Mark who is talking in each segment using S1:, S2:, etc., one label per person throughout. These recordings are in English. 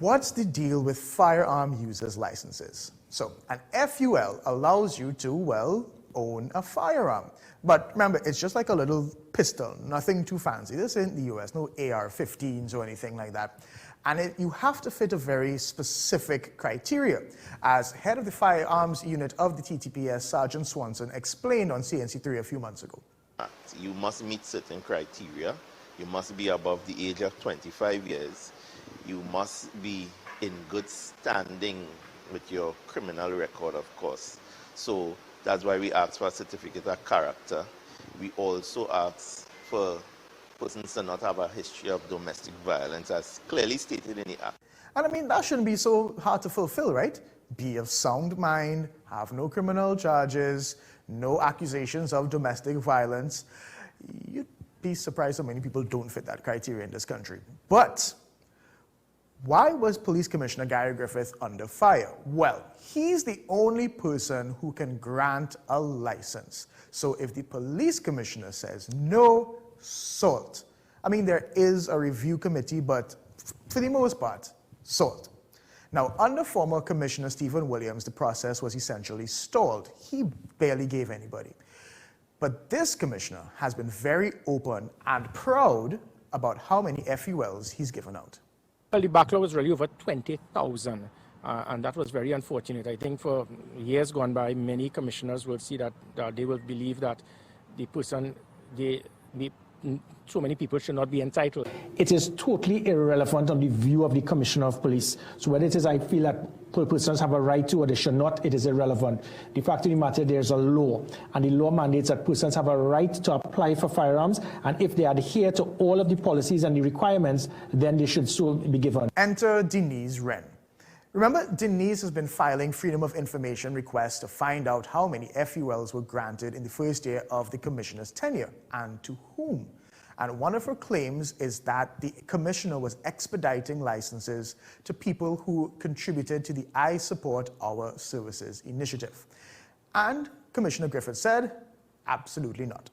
S1: what's the deal with firearm users' licenses? So an FUL allows you to, well, own a firearm. But remember, it's just like a little pistol, nothing too fancy. This isn't the US, no AR-15s or anything like that. And you have to fit a very specific criteria. As head of the firearms unit of the TTPS, Sergeant Swanson explained on CNC3 a few months ago.
S2: You must meet certain criteria. You must be above the age of 25 years. You must be in good standing with your criminal record, of course. So that's why we ask for a certificate of character. We also ask for persons to not have a history of domestic violence, as clearly stated in the Act.
S1: And I mean, that shouldn't be so hard to fulfill, right? Be of sound mind, have no criminal charges, no accusations of domestic violence. You'd be surprised how many people don't fit that criteria in this country. But why was Police Commissioner Gary Griffith under fire? Well, he's the only person who can grant a license. So if the police commissioner says no, salt. I mean, there is a review committee, but for the most part, salt. Now, under former Commissioner Stephen Williams, the process was essentially stalled. He barely gave anybody. But this commissioner has been very open and proud about how many FULs he's given out.
S3: Well, the backlog was really over 20,000, and that was very unfortunate. I think for years gone by, many commissioners will see that they will believe that the person, so many people should not be entitled.
S4: It is totally irrelevant on the view of the Commissioner of Police. So whether it is I feel that persons have a right to or they should not, it is irrelevant. The fact of the matter, there's a law, and the law mandates that persons have a right to apply for firearms, and if they adhere to all of the policies and the requirements, then they should so be given.
S1: Enter Denise Wren. Remember, Denise has been filing Freedom of Information requests to find out how many FULs were granted in the first year of the commissioner's tenure, and to whom. And one of her claims is that the commissioner was expediting licenses to people who contributed to the I Support Our Services initiative. And Commissioner Griffith said, absolutely not.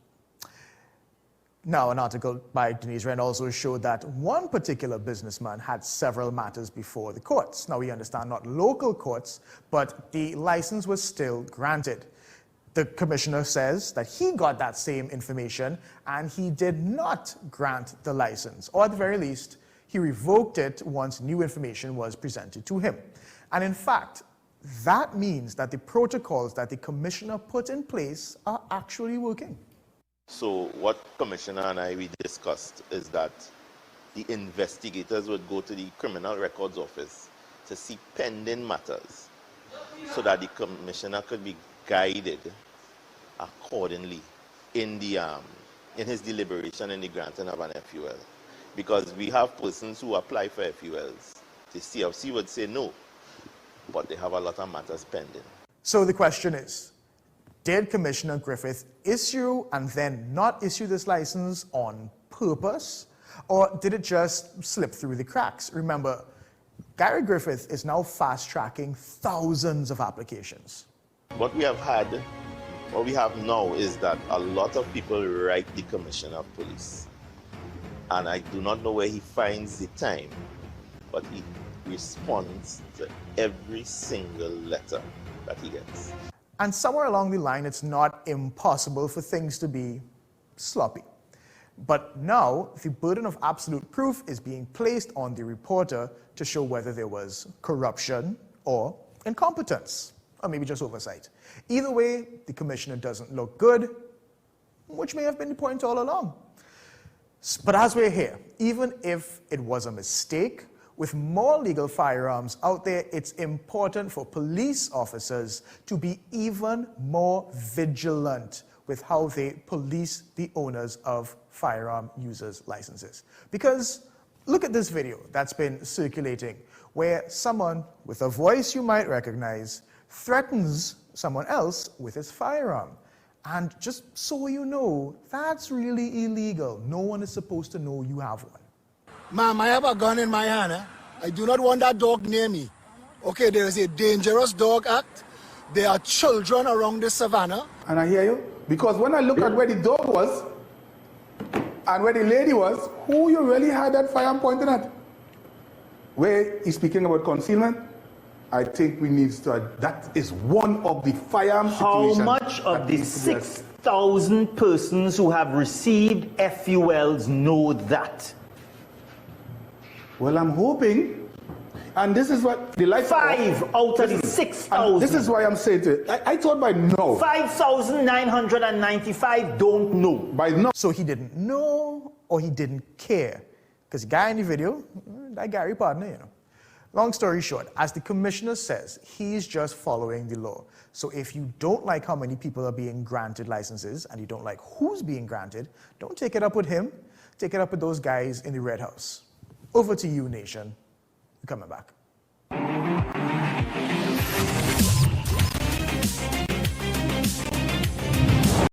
S1: Now, an article by Denise Wren also showed that one particular businessman had several matters before the courts. Now, we understand not local courts, but the license was still granted. The commissioner says that he got that same information and he did not grant the license, or at the very least, he revoked it once new information was presented to him. And in fact, that means that the protocols that the commissioner put in place are actually working.
S2: So what Commissioner and we discussed is that the investigators would go to the Criminal Records Office to see pending matters so that the commissioner could be guided accordingly in his deliberation in the granting of an FUL. Because we have persons who apply for FULs. The CFC would say no, but they have a lot of matters pending.
S1: So the question is, did Commissioner Griffith issue and then not issue this license on purpose? Or did it just slip through the cracks? Remember, Gary Griffith is now fast-tracking thousands of applications.
S2: What we have now is that a lot of people write the Commissioner of Police. And I do not know where he finds the time, but he responds to every single letter that he gets.
S1: And somewhere along the line, it's not impossible for things to be sloppy. But now, the burden of absolute proof is being placed on the reporter to show whether there was corruption or incompetence, or maybe just oversight. Either way, the commissioner doesn't look good, which may have been the point all along. But as we're here, even if it was a mistake, with more legal firearms out there, it's important for police officers to be even more vigilant with how they police the owners of firearm users' licenses. Because look at this video that's been circulating, where someone with a voice you might recognize threatens someone else with his firearm. And just so you know, that's really illegal. No one is supposed to know you have one.
S5: Ma'am, I have a gun in my hand. I do not want that dog near me. Okay, there is a dangerous dog act. There are children around the savannah.
S6: And I hear you. Because when I look at where the dog was and where the lady was, who you really had that firearm pointing at? where he's speaking about concealment, I think we need to, that is one of the firearm
S7: How
S6: situations
S7: much of
S6: that
S7: the
S6: needs to be addressed.
S7: 6,000 persons who have received FULs know that?
S6: Well, I'm hoping, and this is what the life
S7: 5 out of the 6,000.
S6: This is why I'm saying to you, I thought by now.
S7: 5,995 don't know.
S6: By now.
S1: So he didn't know or he didn't care. Because the guy in the video, that Gary partner, you know. Long story short, as the commissioner says, he's just following the law. So if you don't like how many people are being granted licenses and you don't like who's being granted, don't take it up with him. Take it up with those guys in the Red House. Over to you, nation. We're coming back.